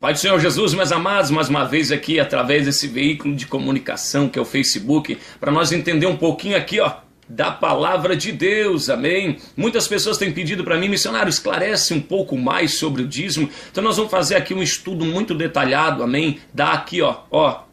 Pai do Senhor Jesus, meus amados, mais uma vez aqui através desse veículo de comunicação que é o Facebook, para nós entender um pouquinho aqui, da palavra de Deus, amém? Muitas pessoas têm pedido para mim, missionário, esclarece um pouco mais sobre o dízimo. Então nós vamos fazer aqui um estudo muito detalhado, amém? Dá aqui,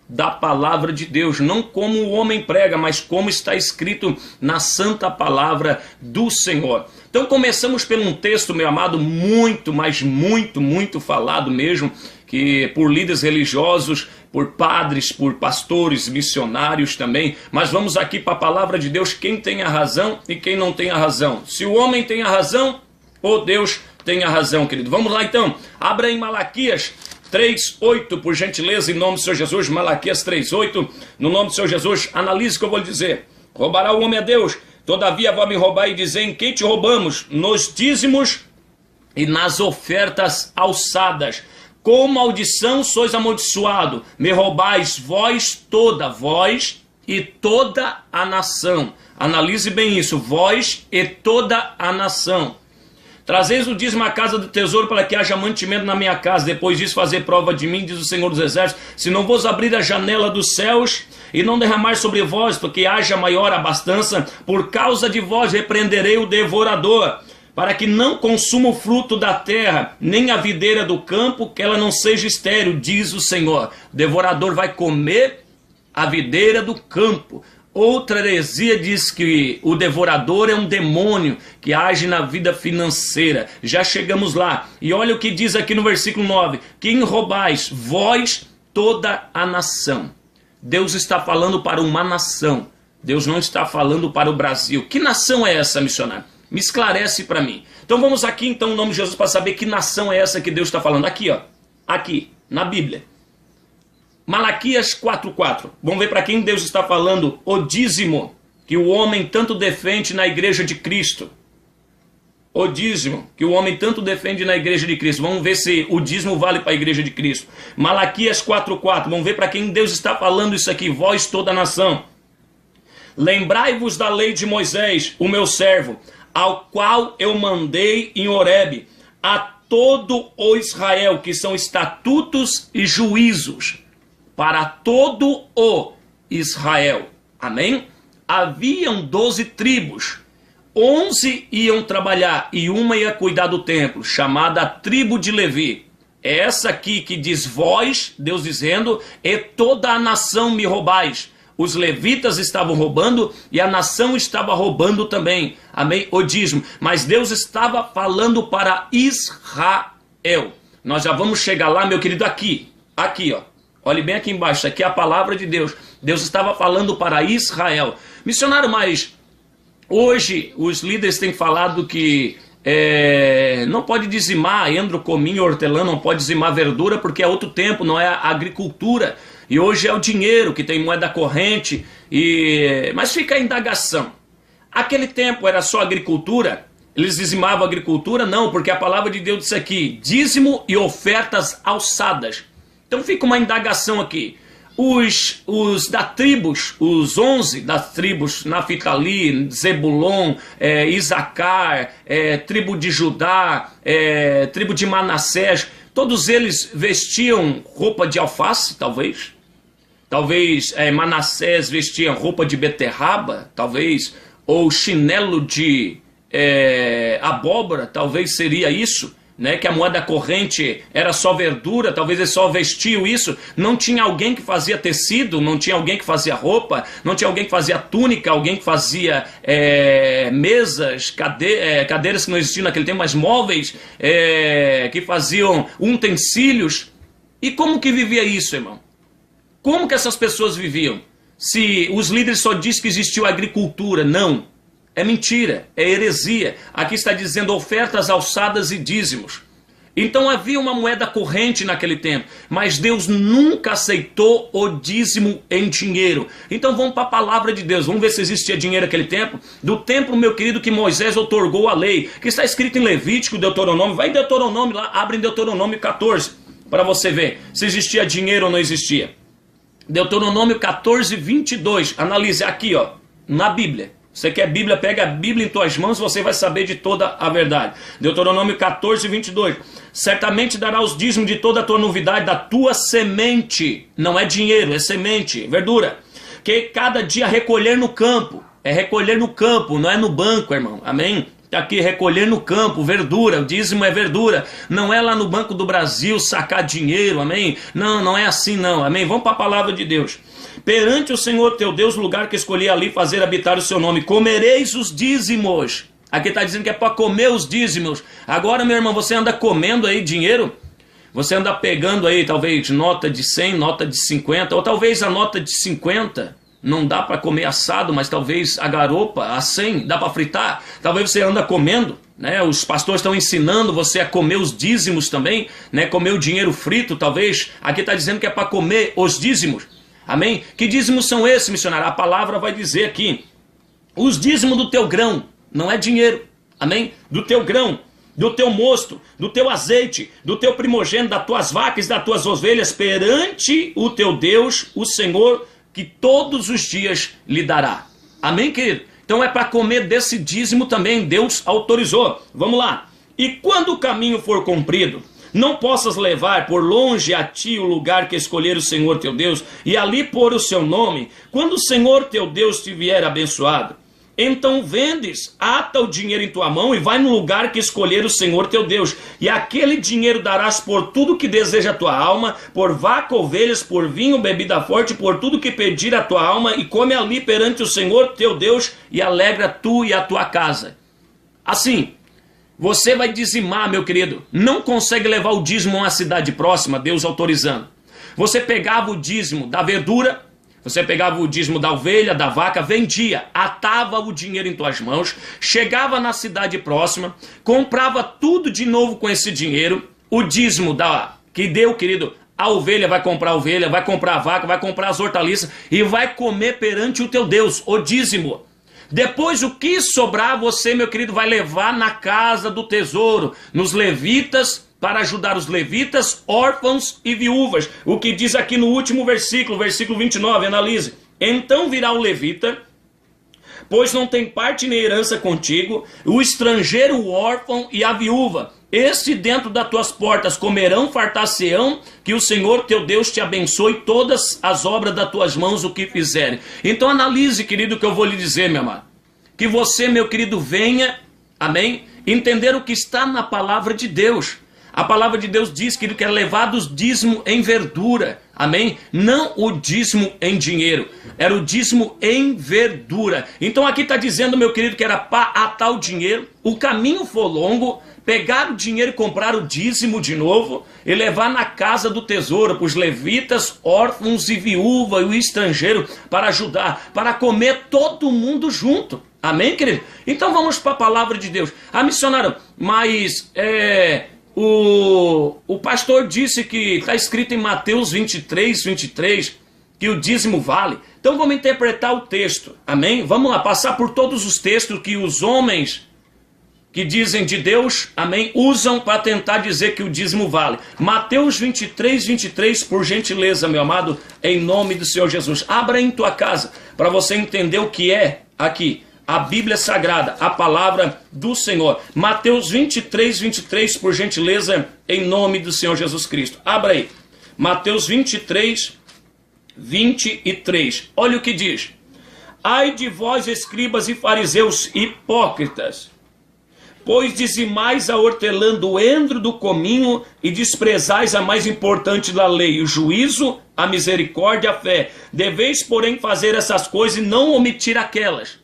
da palavra de Deus, não como o homem prega, mas como está escrito na santa palavra do Senhor. Então começamos por um texto, meu amado, muito, mas muito falado mesmo, que por líderes religiosos, por padres, por pastores, missionários também. Mas vamos aqui para a palavra de Deus, quem tem a razão e quem não tem a razão. Se o homem tem a razão, ou Deus tem a razão, querido. Vamos lá então, abra em Malaquias 3:8, por gentileza, em nome do Senhor Jesus. Malaquias 3:8, no nome do Senhor Jesus. Analise o que eu vou lhe dizer. Roubará o homem a Deus, todavia vai me roubar, e dizer: em quem te roubamos? Nos dízimos e nas ofertas alçadas. Com maldição sois amaldiçoado, me roubais vós e toda a nação. Analise bem isso, vós e toda a nação. Trazeis o dízimo à casa do tesouro, para que haja mantimento na minha casa. Depois disso fazer prova de mim, diz o Senhor dos Exércitos, se não vos abrir a janela dos céus e não derramar sobre vós, porque haja maior abastança, por causa de vós repreenderei o devorador, para que não consuma o fruto da terra, nem a videira do campo, que ela não seja estéril, diz o Senhor. O devorador vai comer a videira do campo. Outra heresia diz que o devorador é um demônio que age na vida financeira. Já chegamos lá. E olha o que diz aqui no versículo 9. Quem roubais? Vós, toda a nação. Deus está falando para uma nação. Deus não está falando para o Brasil. Que nação é essa, missionário? Me esclarece para mim. Então vamos aqui, então, em nome de Jesus, para saber que nação é essa que Deus está falando. Aqui, aqui, na Bíblia. Malaquias 4:4. Vamos ver para quem Deus está falando o dízimo que o homem tanto defende na igreja de Cristo. O dízimo que o homem tanto defende na igreja de Cristo. Vamos ver se o dízimo vale para a igreja de Cristo. Malaquias 4:4. Vamos ver para quem Deus está falando isso aqui. Vós, toda a nação. Lembrai-vos da lei de Moisés, o meu servo, ao qual eu mandei em Horebe, a todo o Israel, que são estatutos e juízos, para todo o Israel. Amém? Haviam 12 tribos, 11 iam trabalhar e uma ia cuidar do templo, chamada a tribo de Levi. É essa aqui que diz vós, Deus dizendo, e toda a nação me roubais. Os levitas estavam roubando e a nação estava roubando também. Amém? O dízimo. Mas Deus estava falando para Israel. Nós já vamos chegar lá, meu querido, aqui. Aqui, Olhe bem aqui embaixo. Isso aqui é a palavra de Deus. Deus estava falando para Israel. Missionário, mas hoje os líderes têm falado que não pode dizimar endro, cominho, hortelã, não pode dizimar verdura, porque é outro tempo, não é a agricultura. E hoje é o dinheiro que tem moeda corrente. Mas fica a indagação. Aquele tempo era só agricultura? Eles dizimavam a agricultura? Não, porque a palavra de Deus disse aqui, dízimo e ofertas alçadas. Então fica uma indagação aqui. Os tribos, os 11 das tribos, Naftali, Zebulon, Isacar, tribo de Judá, tribo de Manassés, todos eles vestiam roupa de alface, talvez. Talvez Manassés vestia roupa de beterraba, talvez, ou chinelo de abóbora, talvez seria isso, né? Que a moeda corrente era só verdura, talvez eles só vestiam isso. Não tinha alguém que fazia tecido, não tinha alguém que fazia roupa, não tinha alguém que fazia túnica, alguém que fazia mesas, cadeiras que não existiam naquele tempo, mas móveis, que faziam utensílios. E como que vivia isso, irmão? Como que essas pessoas viviam? Se os líderes só dizem que existiu agricultura, não. É mentira, é heresia. Aqui está dizendo ofertas alçadas e dízimos. Então havia uma moeda corrente naquele tempo, mas Deus nunca aceitou o dízimo em dinheiro. Então vamos para a palavra de Deus, vamos ver se existia dinheiro naquele tempo. Do tempo, meu querido, que Moisés otorgou a lei, que está escrito em Levítico, Deuteronômio. Vai em Deuteronômio lá, abre em Deuteronômio 14, para você ver se existia dinheiro ou não existia. Deuteronômio 14:22, analise aqui, na Bíblia. Você quer Bíblia? Pega a Bíblia em tuas mãos, você vai saber de toda a verdade. Deuteronômio 14, 22. Certamente dará os dízimos de toda a tua novidade, da tua semente. Não é dinheiro, é semente, verdura. Que cada dia recolher no campo. É recolher no campo, não é no banco, irmão. Amém? Aqui, recolher no campo, verdura, o dízimo é verdura, não é lá no Banco do Brasil sacar dinheiro, amém? Não, não é assim não, amém? Vamos para a palavra de Deus. Perante o Senhor teu Deus, lugar que escolhi ali fazer habitar o seu nome, comereis os dízimos. Aqui está dizendo que é para comer os dízimos. Agora, meu irmão, você anda comendo aí dinheiro? Você anda pegando aí, talvez, nota de 100, nota de 50, ou talvez a nota de 50... Não dá para comer assado, mas talvez a garopa, a 100, dá para fritar. Talvez você anda comendo, né? Os pastores estão ensinando você a comer os dízimos também, né? Comer o dinheiro frito, talvez. Aqui está dizendo que é para comer os dízimos. Amém? Que dízimos são esses, missionário? A palavra vai dizer aqui. Os dízimos do teu grão, não é dinheiro. Amém? Do teu grão, do teu mosto, do teu azeite, do teu primogênito, das tuas vacas, das tuas ovelhas, perante o teu Deus, o Senhor, que todos os dias lhe dará. Amém, querido? Então é para comer desse dízimo também, Deus autorizou. Vamos lá. E quando o caminho for comprido, não possas levar por longe a ti o lugar que escolher o Senhor teu Deus, e ali pôr o seu nome, quando o Senhor teu Deus te vier abençoado, então vendes, ata o dinheiro em tua mão e vai no lugar que escolher o Senhor teu Deus. E aquele dinheiro darás por tudo que deseja a tua alma, por vaca, ovelhas, por vinho, bebida forte, por tudo que pedir a tua alma, e come ali perante o Senhor teu Deus, e alegra tu e a tua casa. Assim, você vai dizimar, meu querido. Não consegue levar o dízimo a uma cidade próxima, Deus autorizando. Você pegava o dízimo da verdura, você pegava o dízimo da ovelha, da vaca, vendia, atava o dinheiro em tuas mãos, chegava na cidade próxima, comprava tudo de novo com esse dinheiro, o dízimo que deu, querido, a ovelha, vai comprar a vaca, vai comprar as hortaliças e vai comer perante o teu Deus, o dízimo. Depois o que sobrar, você, meu querido, vai levar na casa do tesouro, nos levitas, para ajudar os levitas, órfãos e viúvas. O que diz aqui no último versículo, versículo 29, analise. Então virá o levita, pois não tem parte nem herança contigo, o estrangeiro, o órfão e a viúva. Este dentro das tuas portas comerão, fartar-se-ão, que o Senhor teu Deus te abençoe todas as obras das tuas mãos, o que fizerem. Então analise, querido, o que eu vou lhe dizer, meu amado. Que você, meu querido, venha, amém, entender o que está na palavra de Deus. A palavra de Deus diz, querido, que é levado os dízimo em verdura, amém? Não o dízimo em dinheiro, era o dízimo em verdura. Então aqui está dizendo, meu querido, que era para atar o dinheiro, o caminho for longo, pegar o dinheiro e comprar o dízimo de novo e levar na casa do tesouro para os levitas, órfãos e viúva e o estrangeiro para ajudar, para comer todo mundo junto. Amém, querido? Então vamos para a palavra de Deus. Ah, missionário, mas o pastor disse que está escrito em Mateus 23, 23, que o dízimo vale. Então vamos interpretar o texto, amém? Vamos lá, passar por todos os textos que os homens que dizem de Deus, amém, usam para tentar dizer que o dízimo vale. Mateus 23, 23, por gentileza, meu amado, em nome do Senhor Jesus. Abra em tua casa, para você entender o que é aqui a Bíblia Sagrada, a palavra do Senhor. Mateus 23, 23, por gentileza, em nome do Senhor Jesus Cristo. Abra aí. Mateus 23, 23. Olha o que diz. Ai de vós, escribas e fariseus hipócritas, pois dizimais a hortelã do endro do cominho e desprezais a mais importante da lei, o juízo, a misericórdia e a fé. Deveis, porém, fazer essas coisas e não omitir aquelas.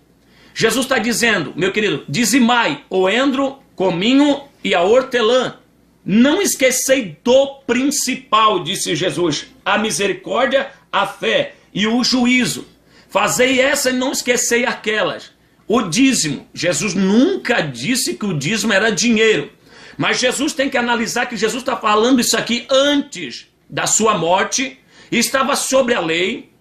Jesus está dizendo, meu querido, dizimai o endro, cominho e a hortelã. Não esquecei do principal, disse Jesus, a misericórdia, a fé e o juízo. Fazei essa e não esquecei aquelas. O dízimo, Jesus nunca disse que o dízimo era dinheiro. Mas Jesus tem que analisar que Jesus está falando isso aqui antes da sua morte. Estava sobre a lei.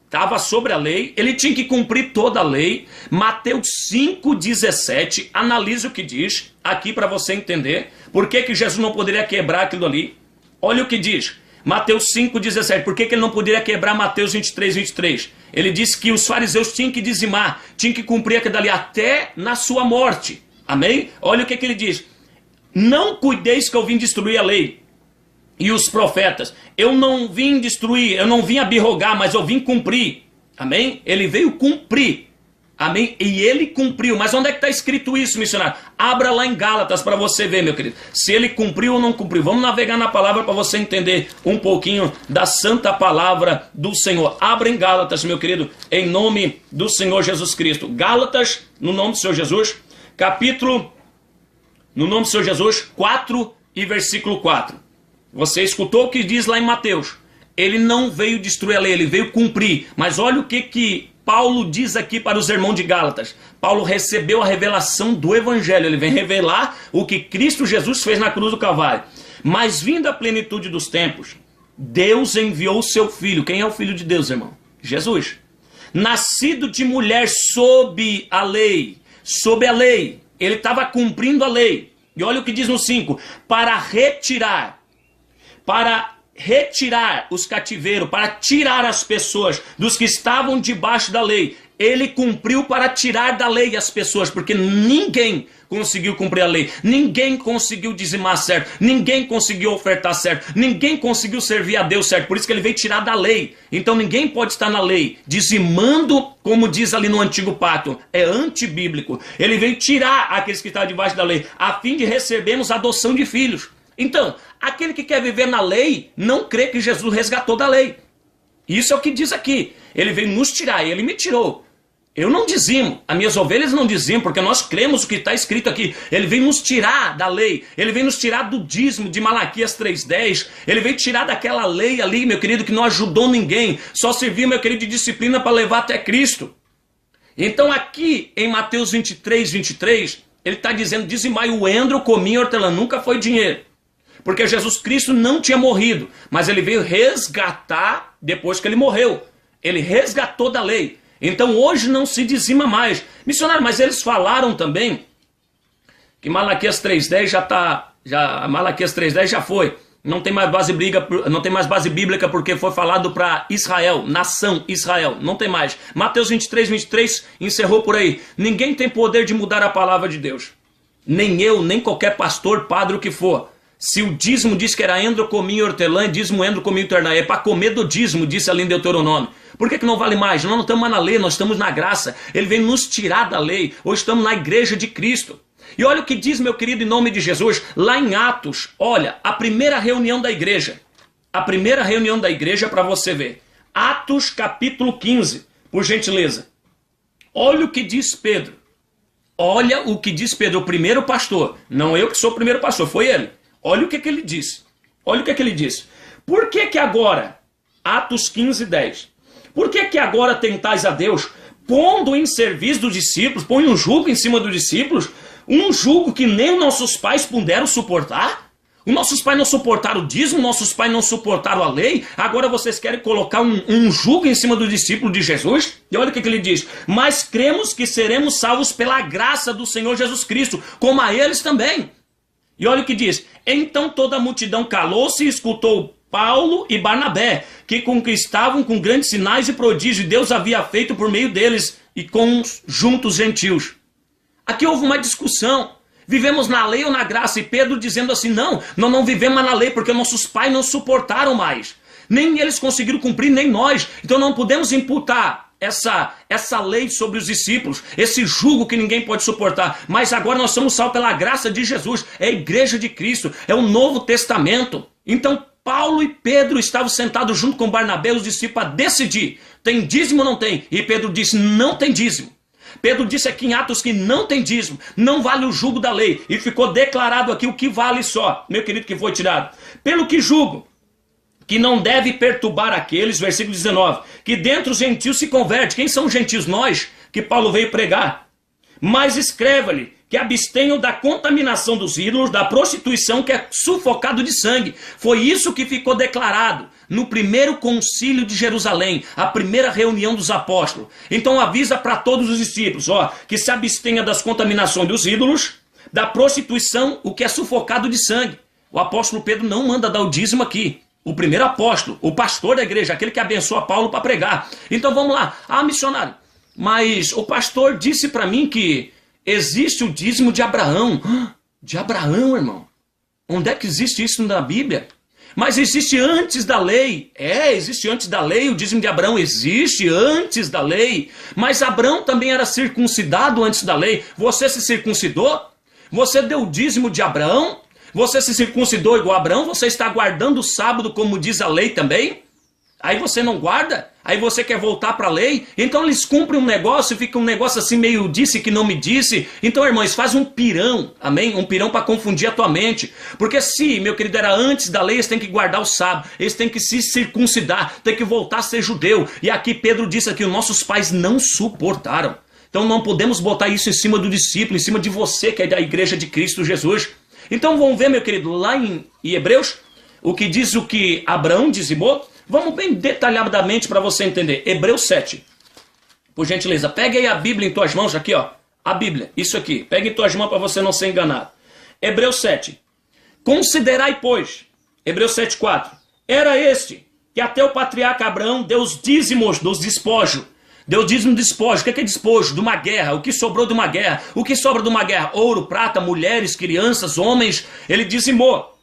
Estava sobre a lei. Ele tinha que cumprir toda a lei. Mateus 5,17. Analise o que diz aqui para você entender. Por que Jesus não poderia quebrar aquilo ali? Olha o que diz. Mateus 5,17. Por que ele não poderia quebrar Mateus 23, 23? Ele disse que os fariseus tinham que dizimar, tinham que cumprir aquilo dali até na sua morte. Amém? Olha o que ele diz. Não cuideis que eu vim destruir a lei e os profetas. Eu não vim destruir, eu não vim abirrogar, mas eu vim cumprir. Amém? Ele veio cumprir. Amém? E ele cumpriu. Mas onde é que está escrito isso, missionário? Abra lá em Gálatas para você ver, meu querido. Se ele cumpriu ou não cumpriu. Vamos navegar na palavra para você entender um pouquinho da santa palavra do Senhor. Abra em Gálatas, meu querido, em nome do Senhor Jesus Cristo. Gálatas, no nome do Senhor Jesus, capítulo, no nome do Senhor Jesus, 4 e versículo 4. Você escutou o que diz lá em Mateus. Ele não veio destruir a lei, ele veio cumprir. Mas olha o que Paulo diz aqui para os irmãos de Gálatas. Paulo recebeu a revelação do Evangelho. Ele vem revelar o que Cristo Jesus fez na cruz do Calvário. Mas vindo a plenitude dos tempos, Deus enviou o seu Filho. Quem é o Filho de Deus, irmão? Jesus. Nascido de mulher sob a lei. Sob a lei. Ele estava cumprindo a lei. E olha o que diz no 5. Para retirar os cativeiros, para tirar as pessoas dos que estavam debaixo da lei. Ele cumpriu para tirar da lei as pessoas, porque ninguém conseguiu cumprir a lei, ninguém conseguiu dizimar certo, ninguém conseguiu ofertar certo, ninguém conseguiu servir a Deus certo, por isso que ele veio tirar da lei. Então ninguém pode estar na lei, dizimando, como diz ali no Antigo Pacto, é antibíblico. Ele veio tirar aqueles que estão debaixo da lei, a fim de recebermos a adoção de filhos. Então, aquele que quer viver na lei, não crê que Jesus resgatou da lei. Isso é o que diz aqui. Ele veio nos tirar, ele me tirou. Eu não dizimo, as minhas ovelhas não dizimam, porque nós cremos o que está escrito aqui. Ele veio nos tirar da lei, ele veio nos tirar do dízimo de Malaquias 3,10. Ele veio tirar daquela lei ali, meu querido, que não ajudou ninguém. Só serviu, meu querido, de disciplina para levar até Cristo. Então aqui em Mateus 23, 23, ele está dizendo, dizimai o endro, cominho, hortelã, nunca foi dinheiro. Porque Jesus Cristo não tinha morrido, mas ele veio resgatar depois que ele morreu. Ele resgatou da lei. Então hoje não se dizima mais. Missionário, mas eles falaram também que Malaquias 3,10 Malaquias 3,10 já foi. Não tem mais base bíblica porque foi falado para Israel, nação Israel. Não tem mais. Mateus 23, 23 encerrou por aí. Ninguém tem poder de mudar a palavra de Deus. Nem eu, nem qualquer pastor, padre, o que for. Se o dízimo diz que era endro, cominho, hortelã, dízimo, endro, cominho, hortelã, é para comer do dízimo, disse ali em Deuteronômio. Por que não vale mais? Nós não estamos mais na lei, nós estamos na graça. Ele vem nos tirar da lei. Hoje estamos na igreja de Cristo. E olha o que diz, meu querido, em nome de Jesus, lá em Atos. Olha, a primeira reunião da igreja. A primeira reunião da igreja para você ver. Atos capítulo 15, por gentileza. Olha o que diz Pedro. Olha o que diz Pedro, o primeiro pastor. Não eu que sou o primeiro pastor, foi ele. Olha o que ele disse. Olha o que ele disse. Por que agora, Atos 15, 10, por que agora tentais a Deus, pondo em serviço dos discípulos, põe um jugo em cima dos discípulos, um jugo que nem os nossos pais puderam suportar? Os nossos pais não suportaram o dízimo, nossos pais não suportaram a lei, agora vocês querem colocar um jugo em cima do discípulo de Jesus? E olha o que ele diz. Mas cremos que seremos salvos pela graça do Senhor Jesus Cristo, como a eles também. E olha o que diz. Então toda a multidão calou-se e escutou Paulo e Barnabé, que conquistavam com grandes sinais e prodígios, Deus havia feito por meio deles e com juntos gentios. Aqui houve uma discussão. Vivemos na lei ou na graça? E Pedro dizendo assim, não, nós não vivemos na lei, porque nossos pais não suportaram mais. Nem eles conseguiram cumprir, nem nós. Então não podemos imputar essa lei sobre os discípulos, esse jugo que ninguém pode suportar. Mas agora nós somos salvos pela graça de Jesus. É a igreja de Cristo, é o Novo Testamento. Então Paulo e Pedro estavam sentados junto com Barnabé, os discípulos, a decidir, tem dízimo ou não tem? E Pedro disse, não tem dízimo. Pedro disse aqui em Atos que não tem dízimo, não vale o jugo da lei. E ficou declarado aqui o que vale só, meu querido, que foi tirado. Pelo que julgo, que não deve perturbar aqueles, versículo 19, que dentre os gentios se converte. Quem são os gentios? Nós, que Paulo veio pregar. Mas escreva-lhe que abstenham da contaminação dos ídolos, da prostituição, que é sufocado de sangue. Foi isso que ficou declarado no primeiro concílio de Jerusalém, a primeira reunião dos apóstolos. Então avisa para todos os discípulos, que se abstenha das contaminações dos ídolos, da prostituição, o que é sufocado de sangue. O apóstolo Pedro não manda dar o dízimo aqui. O primeiro apóstolo, o pastor da igreja, aquele que abençoa Paulo para pregar. Então vamos lá. Ah, missionário, mas o pastor disse para mim que existe o dízimo de Abraão. De Abraão, irmão? Onde é que existe isso na Bíblia? Mas existe antes da lei. Existe antes da lei. O dízimo de Abraão existe antes da lei. Mas Abraão também era circuncidado antes da lei. Você se circuncidou? Você deu o dízimo de Abraão? Você se circuncidou igual a Abraão? Você está guardando o sábado como diz a lei também? Aí você não guarda? Aí você quer voltar para a lei? Então eles cumprem um negócio, fica um negócio assim meio disse que não me disse. Então, irmãos, faz um pirão, amém? Um pirão para confundir a tua mente. Porque se, meu querido, era antes da lei, eles têm que guardar o sábado, eles têm que se circuncidar, têm que voltar a ser judeu. E aqui Pedro disse que os nossos pais não suportaram. Então não podemos botar isso em cima do discípulo, em cima de você que é da igreja de Cristo Jesus. Então vamos ver, meu querido, lá em Hebreus, o que diz o que Abraão dizimou. Vamos bem detalhadamente para você entender. Hebreus 7. Por gentileza, pegue aí a Bíblia em tuas mãos, aqui ó. A Bíblia, isso aqui. Pegue em tuas mãos para você não ser enganado. Hebreus 7. Considerai, pois, Hebreus 7,4. Era este que até o patriarca Abraão deu os dízimos dos despojos. Deu dízimo de despojo. O que é despojo? De uma guerra. O que sobrou de uma guerra? O que sobra de uma guerra? Ouro, prata, mulheres, crianças, homens. Ele dizimou.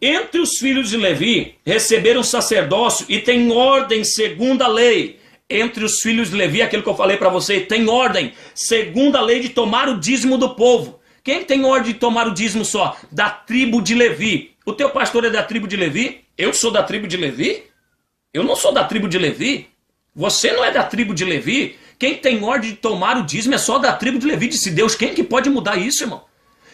Entre os filhos de Levi receberam sacerdócio e tem ordem segundo a lei. Entre os filhos de Levi, aquilo que eu falei para você, tem ordem segundo a lei de tomar o dízimo do povo. Quem tem ordem de tomar o dízimo só? Da tribo de Levi. O teu pastor é da tribo de Levi? Eu sou da tribo de Levi? Eu não sou da tribo de Levi. Você não é da tribo de Levi? Quem tem ordem de tomar o dízimo é só da tribo de Levi, disse Deus. Quem que pode mudar isso, irmão?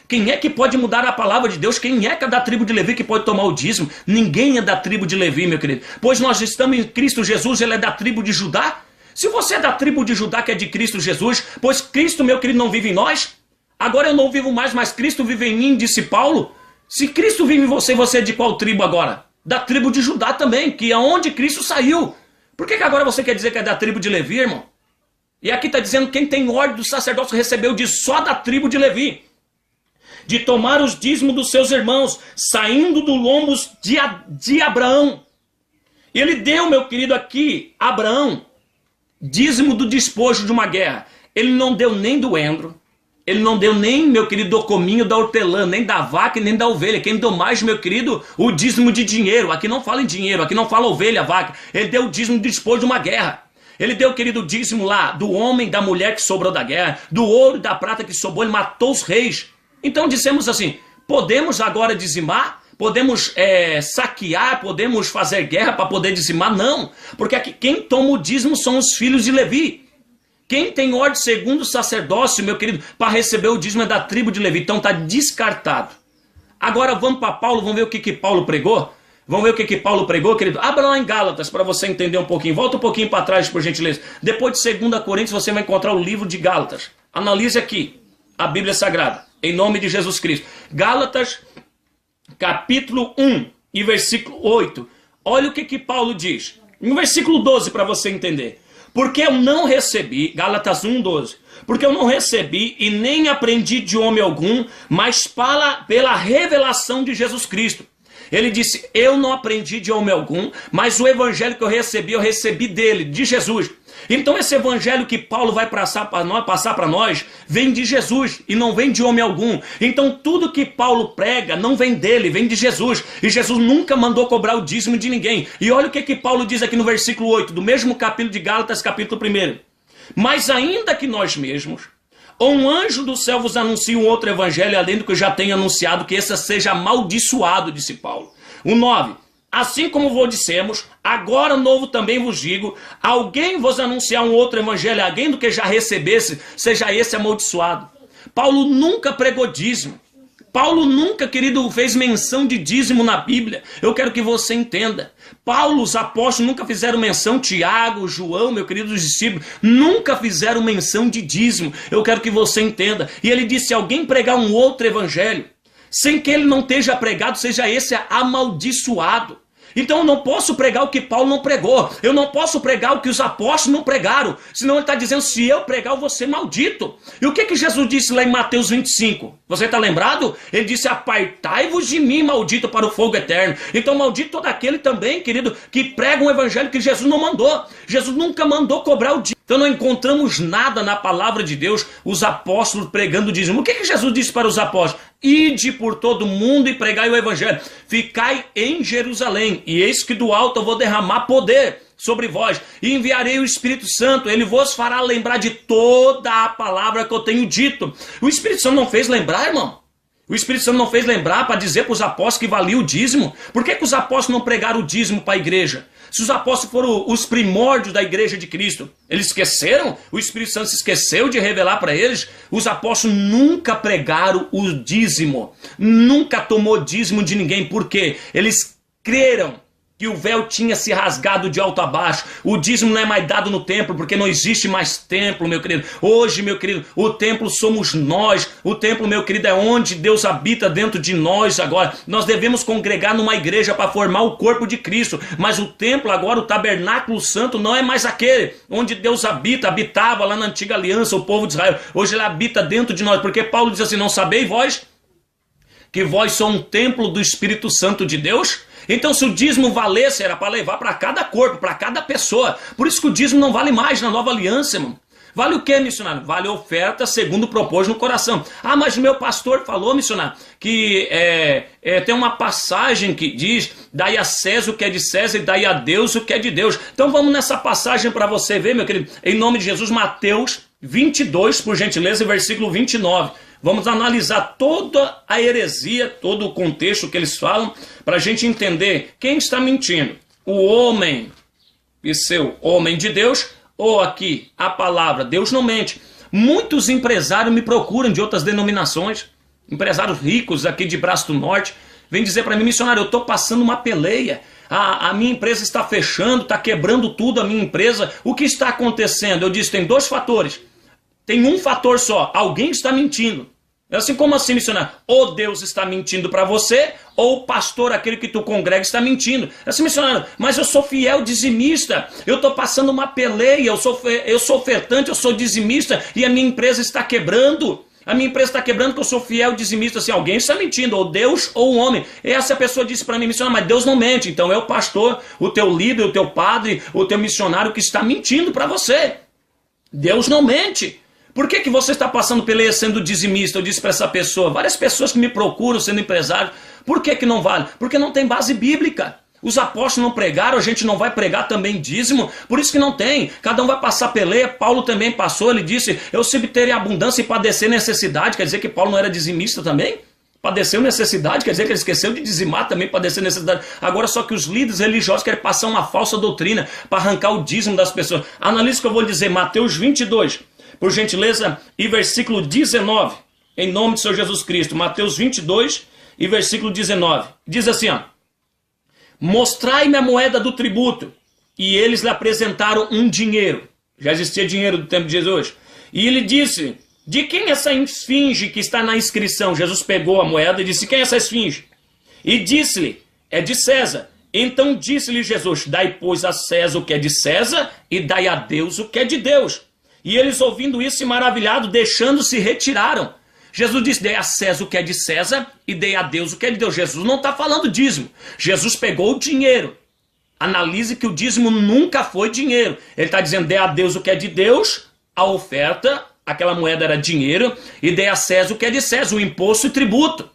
Quem é que pode mudar a palavra de Deus? Quem é que é da tribo de Levi que pode tomar o dízimo? Ninguém é da tribo de Levi, meu querido. Pois nós estamos em Cristo Jesus, ele é da tribo de Judá. Se você é da tribo de Judá, que é de Cristo Jesus, pois Cristo, meu querido, não vive em nós. Agora eu não vivo mais, mas Cristo vive em mim, disse Paulo. Se Cristo vive em você, você é de qual tribo agora? Da tribo de Judá também, que é onde Cristo saiu. Por que agora você quer dizer que é da tribo de Levi, irmão? E aqui está dizendo quem tem ordem do sacerdócio recebeu de só da tribo de Levi. De tomar os dízimos dos seus irmãos, saindo do lombos de Abraão. Ele deu, meu querido, aqui, Abraão, dízimo do despojo de uma guerra. Ele não deu nem do endro, ele não deu nem, meu querido, do cominho da hortelã, nem da vaca e nem da ovelha. Quem deu mais, meu querido, o dízimo de dinheiro. Aqui não fala em dinheiro, aqui não fala ovelha, vaca. Ele deu o dízimo do despojo de uma guerra. Ele deu, querido, o dízimo lá do homem, da mulher que sobrou da guerra, do ouro e da prata que sobrou, ele matou os reis. Então dissemos assim, podemos agora dizimar? Podemos saquear? Podemos fazer guerra para poder dizimar? Não, porque aqui quem toma o dízimo são os filhos de Levi. Quem tem ordem segundo o sacerdócio, meu querido, para receber o dízimo é da tribo de Levi. Então está descartado. Agora vamos para Paulo, vamos ver o que Paulo pregou? Vamos ver o que Paulo pregou, querido? Abra lá em Gálatas para você entender um pouquinho. Volta um pouquinho para trás, por gentileza. Depois de 2 Coríntios você vai encontrar o livro de Gálatas. Analise aqui a Bíblia Sagrada. Em nome de Jesus Cristo. Gálatas, capítulo 1 e versículo 8. Olha o que Paulo diz. No versículo 12, para você entender. Porque eu não recebi, Gálatas 1, 12. Porque eu não recebi e nem aprendi de homem algum, mas pela revelação de Jesus Cristo. Ele disse, eu não aprendi de homem algum, mas o evangelho que eu recebi dele, de Jesus. Então esse evangelho que Paulo vai passar para nós, vem de Jesus e não vem de homem algum. Então tudo que Paulo prega não vem dele, vem de Jesus. E Jesus nunca mandou cobrar o dízimo de ninguém. E olha o que Paulo diz aqui no versículo 8, do mesmo capítulo de Gálatas, capítulo 1. Mas ainda que nós mesmos, ou um anjo do céu vos anuncie um outro evangelho, além do que eu já tenho anunciado, que esse seja amaldiçoado, disse Paulo. O 9. Assim como vos dissemos, agora novo também vos digo, alguém vos anunciar um outro evangelho, alguém do que já recebesse, seja esse amaldiçoado. Paulo nunca pregou dízimo. Paulo nunca, querido, fez menção de dízimo na Bíblia. Eu quero que você entenda. Paulo, os apóstolos nunca fizeram menção, Tiago, João, meu querido, os discípulos, nunca fizeram menção de dízimo. Eu quero que você entenda. E ele disse, se alguém pregar um outro evangelho, sem que ele não esteja pregado, seja esse amaldiçoado. Então eu não posso pregar o que Paulo não pregou. Eu não posso pregar o que os apóstolos não pregaram. Senão ele está dizendo, se eu pregar, eu vou ser maldito. E o que Jesus disse lá em Mateus 25? Você está lembrado? Ele disse, apartai-vos de mim, maldito, para o fogo eterno. Então maldito todo aquele também, querido, que prega um evangelho que Jesus não mandou. Jesus nunca mandou cobrar o dízimo. Então não encontramos nada na palavra de Deus, os apóstolos pregando o dízimo. O que Jesus disse para os apóstolos? Ide por todo mundo e pregai o evangelho. Ficai em Jerusalém, e eis que do alto eu vou derramar poder sobre vós, e enviarei o Espírito Santo, ele vos fará lembrar de toda a palavra que eu tenho dito. O Espírito Santo não fez lembrar, irmão? O Espírito Santo não fez lembrar para dizer para os apóstolos que valia o dízimo? Por que os apóstolos não pregaram o dízimo para a igreja? Se os apóstolos foram os primórdios da igreja de Cristo, eles esqueceram? O Espírito Santo se esqueceu de revelar para eles? Os apóstolos nunca pregaram o dízimo, nunca tomou dízimo de ninguém. Por quê? Eles creram que o véu tinha se rasgado de alto a baixo. O dízimo não é mais dado no templo, porque não existe mais templo, meu querido. Hoje, meu querido, o templo somos nós. O templo, meu querido, é onde Deus habita dentro de nós agora. Nós devemos congregar numa igreja para formar o corpo de Cristo. Mas o templo agora, o tabernáculo santo, não é mais aquele onde Deus habitava lá na antiga aliança, o povo de Israel. Hoje ele habita dentro de nós, porque Paulo diz assim, não sabeis vós que vós sois um templo do Espírito Santo de Deus? Então se o dízimo valesse, era para levar para cada corpo, para cada pessoa. Por isso que o dízimo não vale mais na nova aliança, irmão. Vale o que, missionário? Vale a oferta segundo propôs no coração. Ah, mas meu pastor falou, missionário, que tem uma passagem que diz, dai a César o que é de César e dai a Deus o que é de Deus. Então vamos nessa passagem para você ver, meu querido, em nome de Jesus, Mateus 22, por gentileza, versículo 29. Vamos analisar toda a heresia, todo o contexto que eles falam, para a gente entender quem está mentindo. O homem, e seu homem de Deus, ou aqui a palavra, Deus não mente. Muitos empresários me procuram de outras denominações, empresários ricos aqui de Braço do Norte, vêm dizer para mim, missionário, eu estou passando uma peleia. A minha empresa está fechando, está quebrando tudo a minha empresa. O que está acontecendo? Eu disse, tem dois fatores. Tem um fator só, alguém está mentindo. Assim, como assim, missionário? Ou Deus está mentindo para você, ou o pastor, aquele que tu congrega, está mentindo. Assim, missionário, mas eu sou fiel dizimista, eu estou passando uma peleia, eu sou ofertante, eu sou dizimista, e a minha empresa está quebrando. A minha empresa está quebrando porque eu sou fiel dizimista. Assim, alguém está mentindo, ou Deus ou o homem. E essa pessoa disse para mim, missionário, mas Deus não mente. Então é o pastor, o teu líder, o teu padre, o teu missionário que está mentindo para você. Deus não mente. Por que você está passando peleia sendo dizimista? Eu disse para essa pessoa, várias pessoas que me procuram sendo empresário, por que não vale? Porque não tem base bíblica. Os apóstolos não pregaram, a gente não vai pregar também dízimo, por isso que não tem. Cada um vai passar peleia, Paulo também passou, ele disse, eu sempre terei abundância e padecer necessidade, quer dizer que Paulo não era dizimista também? Padeceu necessidade, quer dizer que ele esqueceu de dizimar também, padecer necessidade. Agora só que os líderes religiosos querem passar uma falsa doutrina para arrancar o dízimo das pessoas. Analise o que eu vou dizer, Mateus 22, por gentileza, e versículo 19, em nome do Senhor Jesus Cristo. Mateus 22 e versículo 19. Diz assim, ó. Mostrai-me a moeda do tributo. E eles lhe apresentaram um dinheiro. Já existia dinheiro do tempo de Jesus. E ele disse, de quem é essa esfinge que está na inscrição? Jesus pegou a moeda e disse, quem é essa esfinge? E disse-lhe, é de César. Então disse-lhe Jesus, dai pois a César o que é de César e dai a Deus o que é de Deus. E eles ouvindo isso e maravilhados, deixando-se, retiraram. Jesus disse, dei a César o que é de César e dei a Deus o que é de Deus. Jesus não está falando dízimo. Jesus pegou o dinheiro. Analise que o dízimo nunca foi dinheiro. Ele está dizendo, dei a Deus o que é de Deus, a oferta, aquela moeda era dinheiro, e dei a César o que é de César, o imposto e tributo.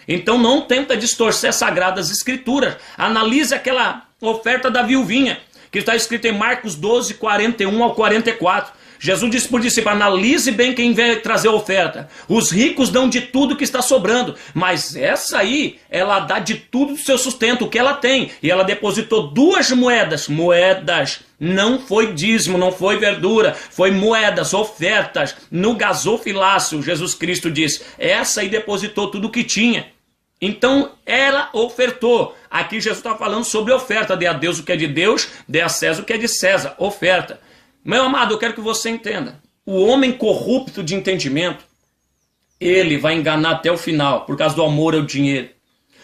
Então não tenta distorcer as sagradas escrituras. Analise aquela oferta da viuvinha, que está escrita em Marcos 12, 41 ao 44. Jesus disse por discípulo, analise bem quem vem trazer a oferta. Os ricos dão de tudo que está sobrando, mas essa aí, ela dá de tudo do seu sustento, o que ela tem. E ela depositou 2 moedas. Moedas, não foi dízimo, não foi verdura, foi moedas, ofertas. No gasofilácio, Jesus Cristo disse, essa aí depositou tudo o que tinha. Então ela ofertou. Aqui Jesus está falando sobre oferta. Dê a Deus o que é de Deus, dê a César o que é de César. Oferta. Meu amado, eu quero que você entenda. O homem corrupto de entendimento, ele vai enganar até o final, por causa do amor ao dinheiro.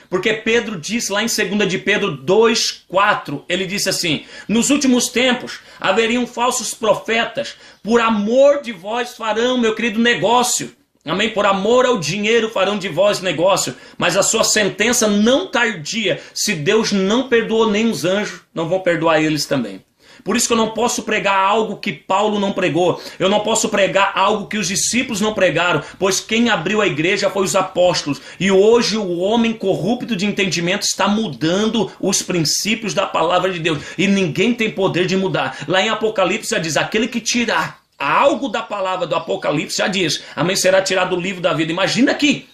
Porque Pedro diz lá em 2 de Pedro 2,4, ele disse assim: nos últimos tempos haveriam falsos profetas, por amor de vós farão, meu querido, negócio. Amém? Por amor ao dinheiro farão de vós negócio, mas a sua sentença não tardia. Se Deus não perdoou nem os anjos, não vão perdoar eles também. Por isso que eu não posso pregar algo que Paulo não pregou. Eu não posso pregar algo que os discípulos não pregaram, pois quem abriu a igreja foi os apóstolos. E hoje o homem corrupto de entendimento está mudando os princípios da palavra de Deus. E ninguém tem poder de mudar. Lá em Apocalipse já diz: aquele que tirar algo da palavra do Apocalipse, já diz, amém, será tirado do livro da vida. Imagina aqui.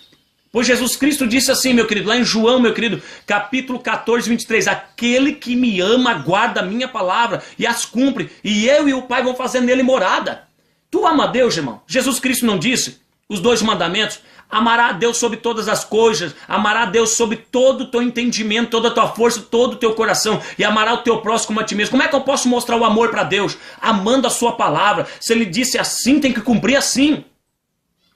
Pois Jesus Cristo disse assim, meu querido, lá em João, meu querido, capítulo 14, 23, aquele que me ama guarda a minha palavra e as cumpre, e eu e o Pai vão fazer nele morada. Tu ama a Deus, irmão? Jesus Cristo não disse os 2 mandamentos? Amará a Deus sobre todas as coisas, amará a Deus sobre todo o teu entendimento, toda a tua força, todo o teu coração, e amará o teu próximo como a ti mesmo. Como é que eu posso mostrar o amor para Deus? Amando a sua palavra. Se ele disse assim, tem que cumprir assim.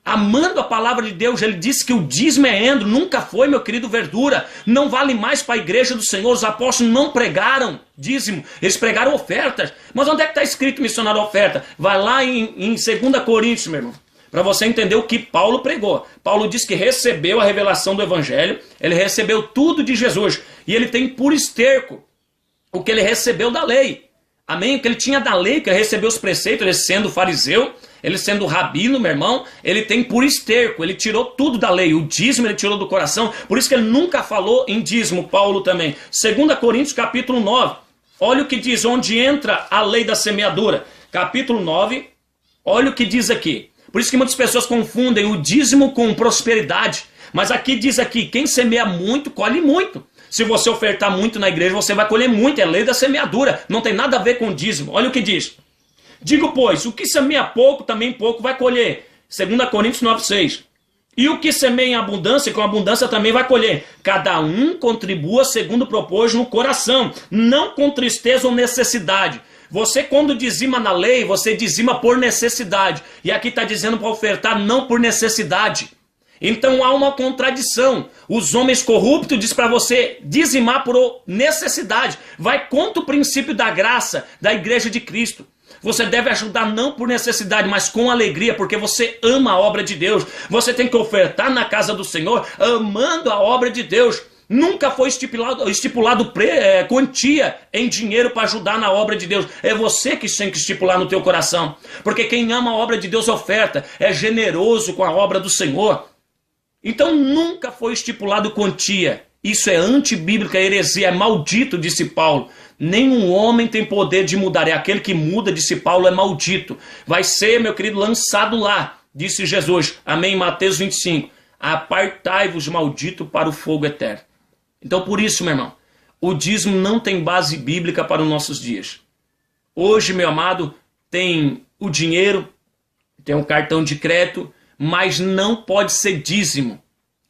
Amando a palavra de Deus, ele disse que o dízimo é endro, nunca foi, meu querido, verdura. Não vale mais para a igreja do Senhor. Os apóstolos não pregaram dízimo, eles pregaram ofertas. Mas onde é que está escrito missionário oferta? Vai lá em 2 Coríntios, meu irmão, para você entender o que Paulo pregou. Paulo diz que recebeu a revelação do evangelho, ele recebeu tudo de Jesus, e ele tem por esterco o que ele recebeu da lei. Amém? O que ele tinha da lei, que ele recebeu os preceitos, ele sendo fariseu, ele sendo rabino, meu irmão, ele tem por esterco, ele tirou tudo da lei, o dízimo ele tirou do coração, por isso que ele nunca falou em dízimo, Paulo também. 2 Coríntios capítulo 9, olha o que diz, onde entra a lei da semeadura. Capítulo 9, olha o que diz aqui. Por isso que muitas pessoas confundem o dízimo com prosperidade, mas aqui diz aqui, quem semeia muito, colhe muito. Se você ofertar muito na igreja, você vai colher muito, é lei da semeadura, não tem nada a ver com dízimo. Olha o que diz. Digo, pois, o que semeia pouco, também pouco vai colher. 2 Coríntios 9,6. E o que semeia em abundância, com abundância também vai colher. Cada um contribua segundo propôs no coração, não com tristeza ou necessidade. Você, quando dizima na lei, você dizima por necessidade. E aqui está dizendo para ofertar não por necessidade. Então há uma contradição. Os homens corruptos dizem para você dizimar por necessidade. Vai contra o princípio da graça da igreja de Cristo. Você deve ajudar não por necessidade, mas com alegria, porque você ama a obra de Deus. Você tem que ofertar na casa do Senhor, amando a obra de Deus. Nunca foi estipulado quantia em dinheiro para ajudar na obra de Deus. É você que tem que estipular no teu coração. Porque quem ama a obra de Deus oferta, é generoso com a obra do Senhor. Então nunca foi estipulado quantia. Isso é antibíblica, heresia, é maldito, disse Paulo. Nenhum homem tem poder de mudar. É aquele que muda, disse Paulo, é maldito. Vai ser, meu querido, lançado lá, disse Jesus. Amém, Mateus 25. Apartai-vos, maldito, para o fogo eterno. Então por isso, meu irmão, o dízimo não tem base bíblica para os nossos dias. Hoje, meu amado, tem o dinheiro, tem um cartão de crédito, mas não pode ser dízimo.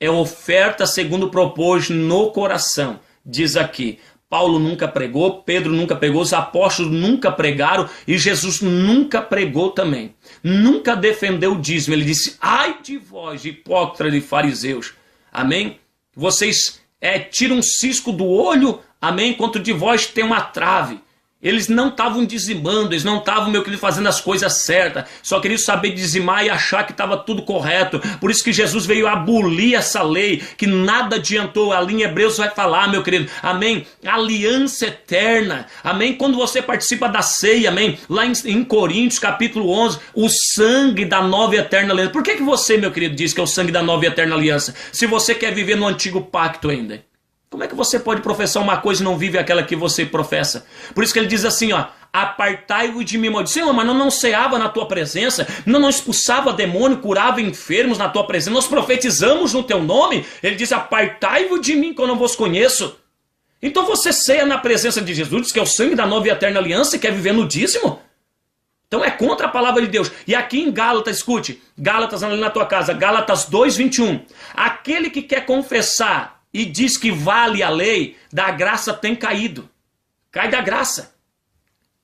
É oferta segundo propôs no coração. Diz aqui, Paulo nunca pregou, Pedro nunca pregou, os apóstolos nunca pregaram e Jesus nunca pregou também. Nunca defendeu o dízimo. Ele disse, ai de vós, hipócritas e fariseus. Amém? Vocês tiram um cisco do olho, amém? Enquanto de vós tem uma trave. Eles não estavam dizimando, eles não estavam, meu querido, fazendo as coisas certas. Só queriam saber dizimar e achar que estava tudo correto. Por isso que Jesus veio abolir essa lei, que nada adiantou. Ali em Hebreus vai falar, meu querido, amém? Aliança eterna, amém? Quando você participa da ceia, amém? Lá em Coríntios, capítulo 11, o sangue da nova e eterna aliança. Por que você, meu querido, diz que é o sangue da nova e eterna aliança? Se você quer viver no antigo pacto ainda. Como é que você pode professar uma coisa e não vive aquela que você professa? Por isso que ele diz assim, ó, apartai-vos de mim, maldito. Senhor, mas não ceava na tua presença, não expulsava demônio, curava enfermos na tua presença, nós profetizamos no teu nome. Ele diz, apartai-vos de mim que eu não vos conheço. Então você ceia na presença de Jesus, diz que é o sangue da nova e eterna aliança e quer viver no dízimo? Então é contra a palavra de Deus. E aqui em Gálatas, escute, Gálatas ali na tua casa, Gálatas 2:21, aquele que quer confessar e diz que vale a lei, da graça tem caído. Cai da graça.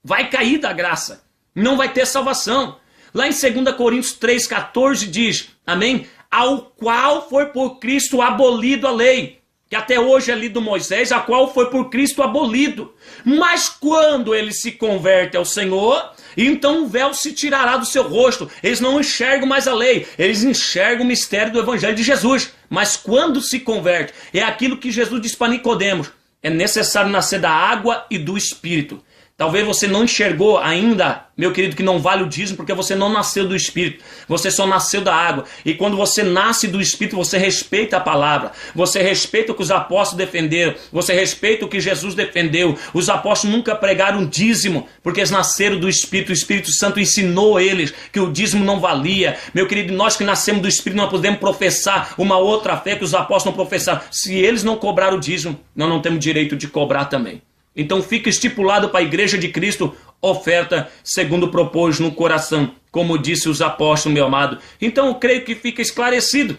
Vai cair da graça. Não vai ter salvação. Lá em 2 Coríntios 3,14 diz, amém? Ao qual foi por Cristo abolido a lei. que até hoje é lido Moisés, a qual foi por Cristo abolido. Mas quando ele se converte ao Senhor, então o véu se tirará do seu rosto. Eles não enxergam mais a lei, eles enxergam o mistério do Evangelho de Jesus. Mas quando se converte, é aquilo que Jesus disse para Nicodemos: é necessário nascer da água e do Espírito. Talvez você não enxergou ainda, meu querido, que não vale o dízimo, porque você não nasceu do Espírito. Você só nasceu da água. E quando você nasce do Espírito, você respeita a palavra. Você respeita o que os apóstolos defenderam. Você respeita o que Jesus defendeu. Os apóstolos nunca pregaram dízimo, porque eles nasceram do Espírito. O Espírito Santo ensinou eles que o dízimo não valia. Meu querido, nós que nascemos do Espírito, nós podemos professar uma outra fé que os apóstolos não professaram. Se eles não cobraram o dízimo, nós não temos direito de cobrar também. Então fica estipulado para a Igreja de Cristo, oferta segundo propôs no coração, como disse os apóstolos, meu amado. Então eu creio que fica esclarecido.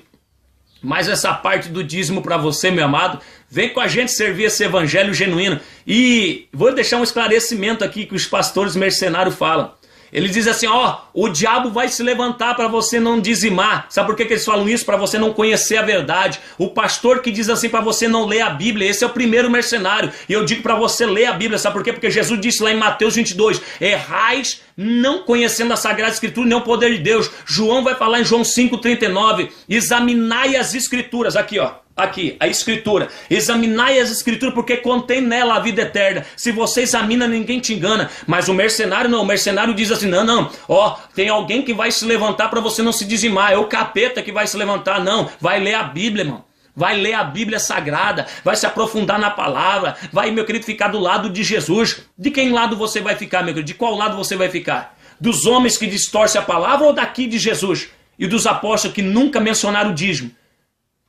Mas essa parte do dízimo para você, meu amado, vem com a gente servir esse evangelho genuíno. E vou deixar um esclarecimento aqui que os pastores mercenários falam. Eles dizem assim, ó, o diabo vai se levantar para você não dizimar. Sabe por que eles falam isso? Para você não conhecer a verdade. O pastor que diz assim para você não ler a Bíblia, esse é o primeiro mercenário. E eu digo para você ler a Bíblia, sabe por quê? Porque Jesus disse lá em Mateus 22, errais não conhecendo a Sagrada Escritura nem o poder de Deus. João vai falar em João 5,39, examinai as Escrituras, aqui ó. Aqui, a Escritura. Examinai as Escrituras, porque contém nela a vida eterna. Se você examina, ninguém te engana. Mas o mercenário não. O mercenário diz assim, não. Ó, tem alguém que vai se levantar para você não se dizimar. É o capeta que vai se levantar. Não, vai ler a Bíblia, irmão. Vai ler a Bíblia Sagrada. Vai se aprofundar na palavra. Vai, meu querido, ficar do lado de Jesus. De quem lado você vai ficar, meu querido? De qual lado você vai ficar? Dos homens que distorcem a palavra ou daqui de Jesus? E dos apóstolos que nunca mencionaram o dízimo?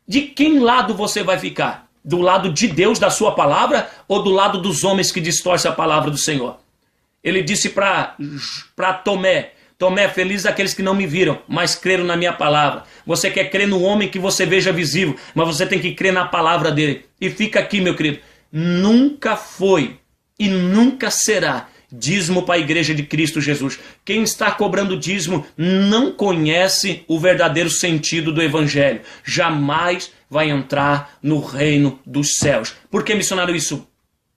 De quem lado você vai ficar? Do lado de Deus, da sua palavra, ou do lado dos homens que distorcem a palavra do Senhor? Ele disse para Tomé, Tomé, feliz aqueles que não me viram, mas creram na minha palavra. Você quer crer no homem que você veja visível, mas você tem que crer na palavra dele. E fica aqui, meu querido, nunca foi e nunca será dízimo para a Igreja de Cristo Jesus. Quem está cobrando dízimo não conhece o verdadeiro sentido do Evangelho. Jamais vai entrar no reino dos céus. Por que, missionário, isso?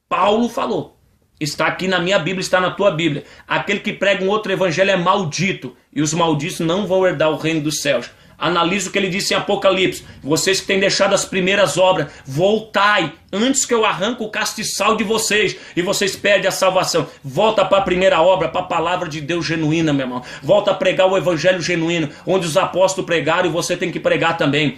Paulo falou. Está aqui na minha Bíblia, está na tua Bíblia. Aquele que prega um outro evangelho é maldito. E os malditos não vão herdar o reino dos céus. Analisa o que ele disse em Apocalipse. Vocês que têm deixado as primeiras obras, voltai, antes que eu arranque o castiçal de vocês, e vocês perdem a salvação. Volta para a primeira obra, para a palavra de Deus genuína, meu irmão. Volta a pregar o evangelho genuíno, onde os apóstolos pregaram e você tem que pregar também.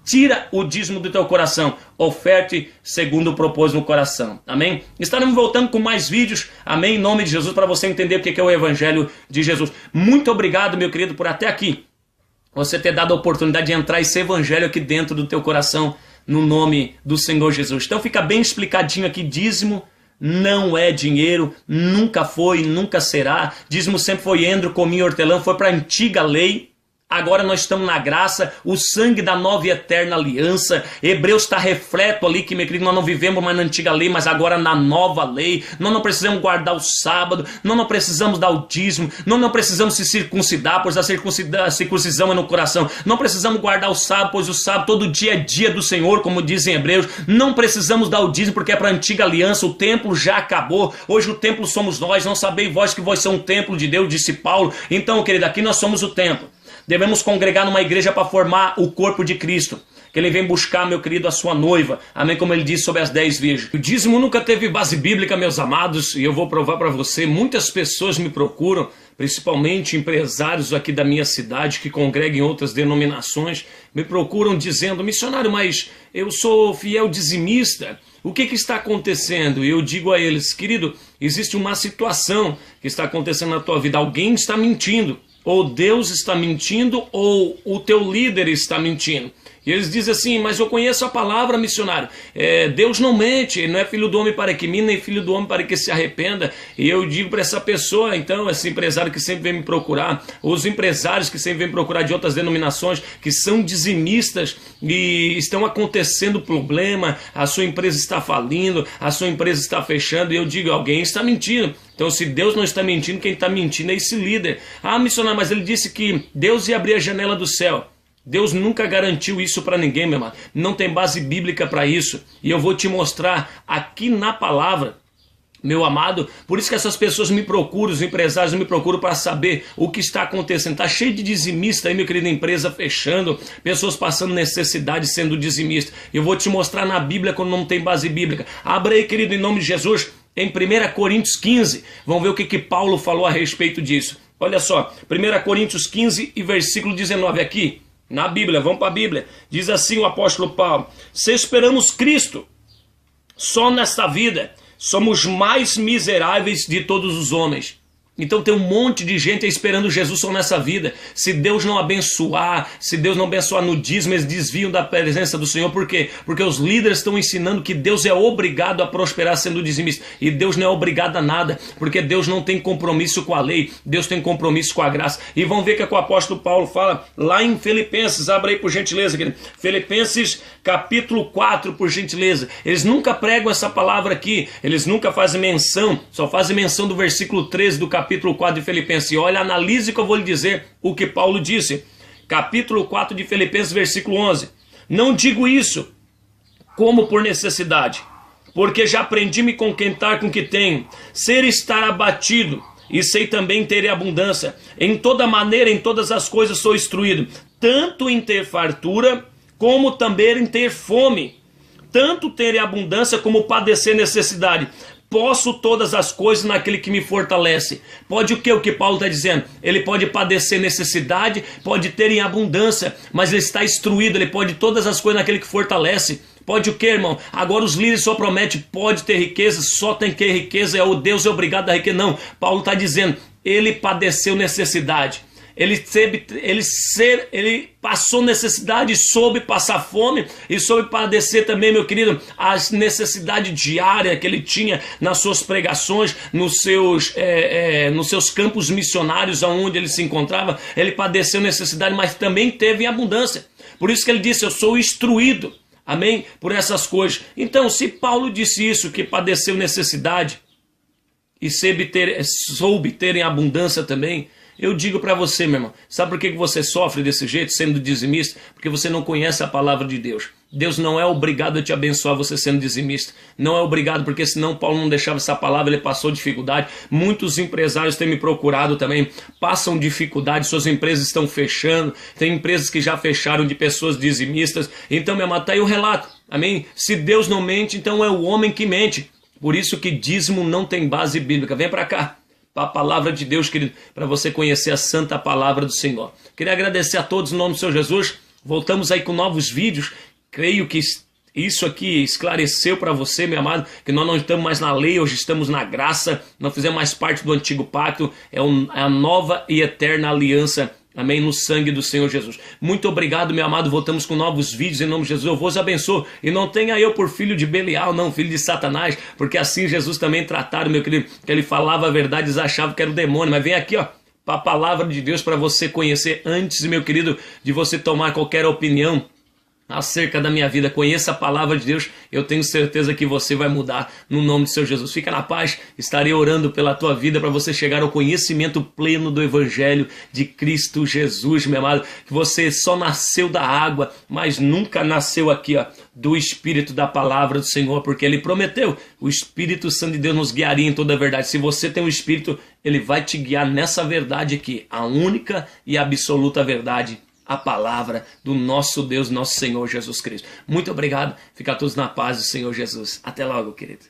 Tira o dízimo do teu coração, oferte segundo propôs no coração, amém? Estaremos voltando com mais vídeos, amém? Em nome de Jesus, para você entender o que é o evangelho de Jesus. Muito obrigado, meu querido, por até aqui você ter dado a oportunidade de entrar esse evangelho aqui dentro do teu coração, no nome do Senhor Jesus. Então fica bem explicadinho aqui, dízimo não é dinheiro, nunca foi, nunca será. Dízimo sempre foi endro, cominho, hortelã, foi para a antiga lei. Agora nós estamos na graça, o sangue da nova e eterna aliança. Hebreus está repleto ali que, meu querido, nós não vivemos mais na antiga lei, mas agora na nova lei. Nós não precisamos guardar o sábado, nós não precisamos dar o dízimo, nós não precisamos se circuncidar, pois a circuncisão é no coração. Não precisamos guardar o sábado, pois o sábado todo dia é dia do Senhor, como dizem Hebreus. Não precisamos dar o dízimo porque é para a antiga aliança, o templo já acabou. Hoje o templo somos nós, não sabeis vós que vós são um templo de Deus, disse Paulo. Então, querido, aqui nós somos o templo. Devemos congregar numa igreja para formar o corpo de Cristo. Que ele vem buscar, meu querido, a sua noiva. Amém? Como ele disse sobre as 10 virgens. O dízimo nunca teve base bíblica, meus amados. E eu vou provar para você. Muitas pessoas me procuram, principalmente empresários aqui da minha cidade, que congregam em outras denominações, me procuram dizendo, missionário, mas eu sou fiel dizimista. O que está acontecendo? E eu digo a eles, querido, existe uma situação que está acontecendo na tua vida. Alguém está mentindo. Ou Deus está mentindo, ou o teu líder está mentindo. E eles dizem assim, mas eu conheço a palavra, missionário. Deus não mente, ele não é filho do homem para que minta, nem filho do homem para que se arrependa. E eu digo para essa pessoa, então, esse empresário que sempre vem me procurar, os empresários que sempre vêm me procurar de outras denominações, que são dizimistas e estão acontecendo problema, a sua empresa está falindo, a sua empresa está fechando, e eu digo, alguém está mentindo. Então, se Deus não está mentindo, quem está mentindo é esse líder. Ah, missionário, mas ele disse que Deus ia abrir a janela do céu. Deus nunca garantiu isso para ninguém, meu irmão. Não tem base bíblica para isso. E eu vou te mostrar aqui na palavra, meu amado. Por isso que essas pessoas me procuram, os empresários me procuram para saber o que está acontecendo. Está cheio de dizimista aí, meu querido, empresa fechando, pessoas passando necessidade sendo dizimista. Eu vou te mostrar na Bíblia quando não tem base bíblica. Abra aí, querido, em nome de Jesus, em 1 Coríntios 15. Vamos ver o que Paulo falou a respeito disso. Olha só, 1 Coríntios 15 e versículo 19 aqui, na Bíblia, vamos para a Bíblia. Diz assim o apóstolo Paulo: se esperamos Cristo só nesta vida, somos mais miseráveis de todos os homens. Então tem um monte de gente esperando Jesus só nessa vida. Se Deus não abençoar, se Deus não abençoar no dízimo, eles desviam da presença do Senhor. Por quê? Porque os líderes estão ensinando que Deus é obrigado a prosperar sendo dizimista. E Deus não é obrigado a nada, porque Deus não tem compromisso com a lei, Deus tem compromisso com a graça. E vamos ver o que o apóstolo Paulo fala lá em Filipenses. Abra aí por gentileza, querido. Filipenses capítulo 4, por gentileza. Eles nunca pregam essa palavra aqui, eles nunca fazem menção, só fazem menção do versículo 13 do capítulo 4 de Filipenses. E olha, analise que eu vou lhe dizer o que Paulo disse. Capítulo 4 de Filipenses, versículo 11. Não digo isso como por necessidade, porque já aprendi me contentar com o que tenho, ser estar abatido, e sei também ter abundância. Em toda maneira, em todas as coisas sou instruído, tanto em ter fartura, como também em ter fome, tanto ter abundância como padecer necessidade. Posso todas as coisas naquele que me fortalece. Pode o que? O que Paulo está dizendo? Ele pode padecer necessidade, pode ter em abundância, mas ele está instruído, ele pode todas as coisas naquele que fortalece. Pode o que, irmão? Agora os líderes só prometem, pode ter riqueza, só tem que ter riqueza, é o Deus é obrigado a riqueza. Não, Paulo está dizendo, ele padeceu necessidade. Ele passou necessidade, soube passar fome e soube padecer também, meu querido, as necessidades diárias que ele tinha nas suas pregações, nos seus campos missionários onde ele se encontrava. Ele padeceu necessidade, mas também teve em abundância. Por isso que ele disse, eu sou instruído, amém, por essas coisas. Então, se Paulo disse isso, que padeceu necessidade e soube ter em abundância também, eu digo para você, meu irmão, sabe por que você sofre desse jeito, sendo dizimista? Porque você não conhece a palavra de Deus. Deus não é obrigado a te abençoar você sendo dizimista. Não é obrigado, porque senão Paulo não deixava essa palavra, ele passou dificuldade. Muitos empresários têm me procurado também, passam dificuldade, suas empresas estão fechando. Tem empresas que já fecharam de pessoas dizimistas. Então, meu irmão, está aí o relato. Amém? Se Deus não mente, então é o homem que mente. Por isso que dízimo não tem base bíblica. Vem para cá. A palavra de Deus, querido, para você conhecer a santa palavra do Senhor. Queria agradecer a todos em nome do Senhor Jesus. Voltamos aí com novos vídeos. Creio que isso aqui esclareceu para você, meu amado, que nós não estamos mais na lei, hoje estamos na graça. Não fizemos mais parte do antigo pacto. É a nova e eterna aliança. Amém? No sangue do Senhor Jesus. Muito obrigado, meu amado. Voltamos com novos vídeos em nome de Jesus. Eu vos abençoo. E não tenha eu por filho de Belial, não, filho de Satanás, porque assim Jesus também trataram, meu querido, que ele falava a verdade, eles achavam que era o demônio. Mas vem aqui, ó, para a palavra de Deus, para você conhecer antes, meu querido, de você tomar qualquer opinião acerca da minha vida. Conheça a palavra de Deus, eu tenho certeza que você vai mudar no nome de Senhor Jesus. Fica na paz, estarei orando pela tua vida para você chegar ao conhecimento pleno do Evangelho de Cristo Jesus, meu amado, que você só nasceu da água, mas nunca nasceu aqui, ó, do Espírito da palavra do Senhor, porque Ele prometeu, o Espírito Santo de Deus nos guiaria em toda a verdade. Se você tem o Espírito, Ele vai te guiar nessa verdade aqui, a única e absoluta verdade, a palavra do nosso Deus, nosso Senhor Jesus Cristo. Muito obrigado. Fica todos na paz do Senhor Jesus. Até logo, querido.